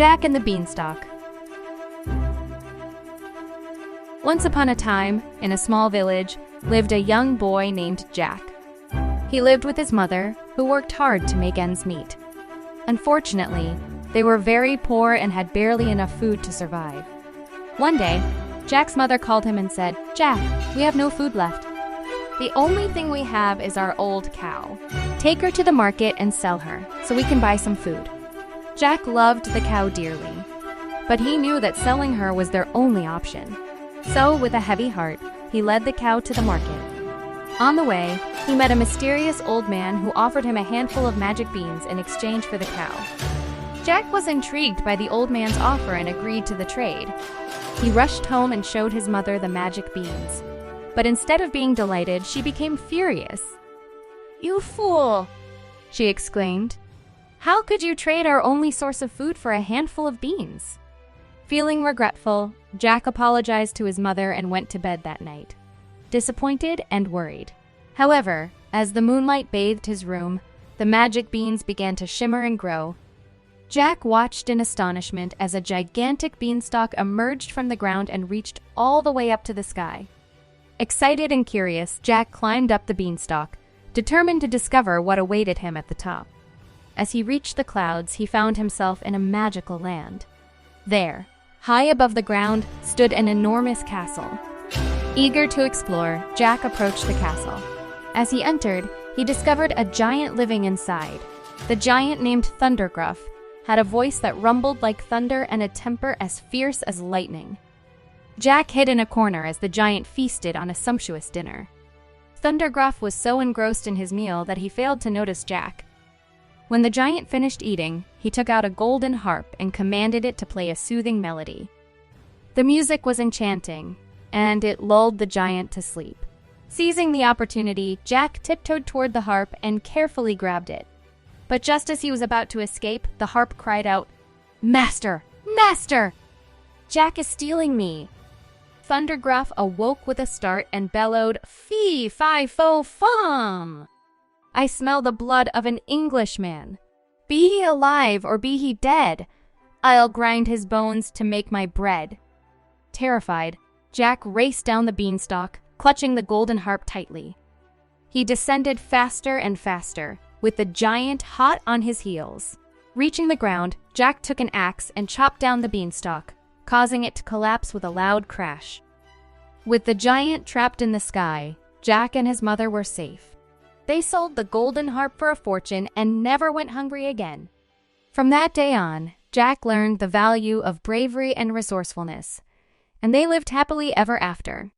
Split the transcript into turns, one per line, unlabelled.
Jack and the Beanstalk. Once upon a time, in a small village, lived a young boy named Jack. He lived with his mother, who worked hard to make ends meet. Unfortunately, they were very poor and had barely enough food to survive. One day, Jack's mother called him and said, "Jack, we have no food left. The only thing we have is our old cow. Take her to the market and sell her, so we can buy some food." Jack loved the cow dearly, but he knew that selling her was their only option. So, with a heavy heart, he led the cow to the market. On the way, he met a mysterious old man who offered him a handful of magic beans in exchange for the cow. Jack was intrigued by the old man's offer and agreed to the trade. He rushed home and showed his mother the magic beans. But instead of being delighted, she became furious. "You fool!" she exclaimed. "How could you trade our only source of food for a handful of beans?" Feeling regretful, Jack apologized to his mother and went to bed that night, disappointed and worried. However, as the moonlight bathed his room, the magic beans began to shimmer and grow. Jack watched in astonishment as a gigantic beanstalk emerged from the ground and reached all the way up to the sky. Excited and curious, Jack climbed up the beanstalk, determined to discover what awaited him at the top. As he reached the clouds, he found himself in a magical land. There, high above the ground, stood an enormous castle. Eager to explore, Jack approached the castle. As he entered, he discovered a giant living inside. The giant, named Thundergruff, had a voice that rumbled like thunder and a temper as fierce as lightning. Jack hid in a corner as the giant feasted on a sumptuous dinner. Thundergruff was so engrossed in his meal that he failed to notice Jack. When the giant finished eating, he took out a golden harp and commanded it to play a soothing melody. The music was enchanting, and it lulled the giant to sleep. Seizing the opportunity, Jack tiptoed toward the harp and carefully grabbed it. But just as he was about to escape, the harp cried out, "Master! Master! Jack is stealing me!" Thundergruff awoke with a start and bellowed, "Fee, fi, fo, fum! I smell the blood of an Englishman. Be he alive or be he dead, I'll grind his bones to make my bread." Terrified, Jack raced down the beanstalk, clutching the golden harp tightly. He descended faster and faster, with the giant hot on his heels. Reaching the ground, Jack took an axe and chopped down the beanstalk, causing it to collapse with a loud crash. With the giant trapped in the sky, Jack and his mother were safe. They sold the golden harp for a fortune and never went hungry again. From that day on, Jack learned the value of bravery and resourcefulness, and they lived happily ever after.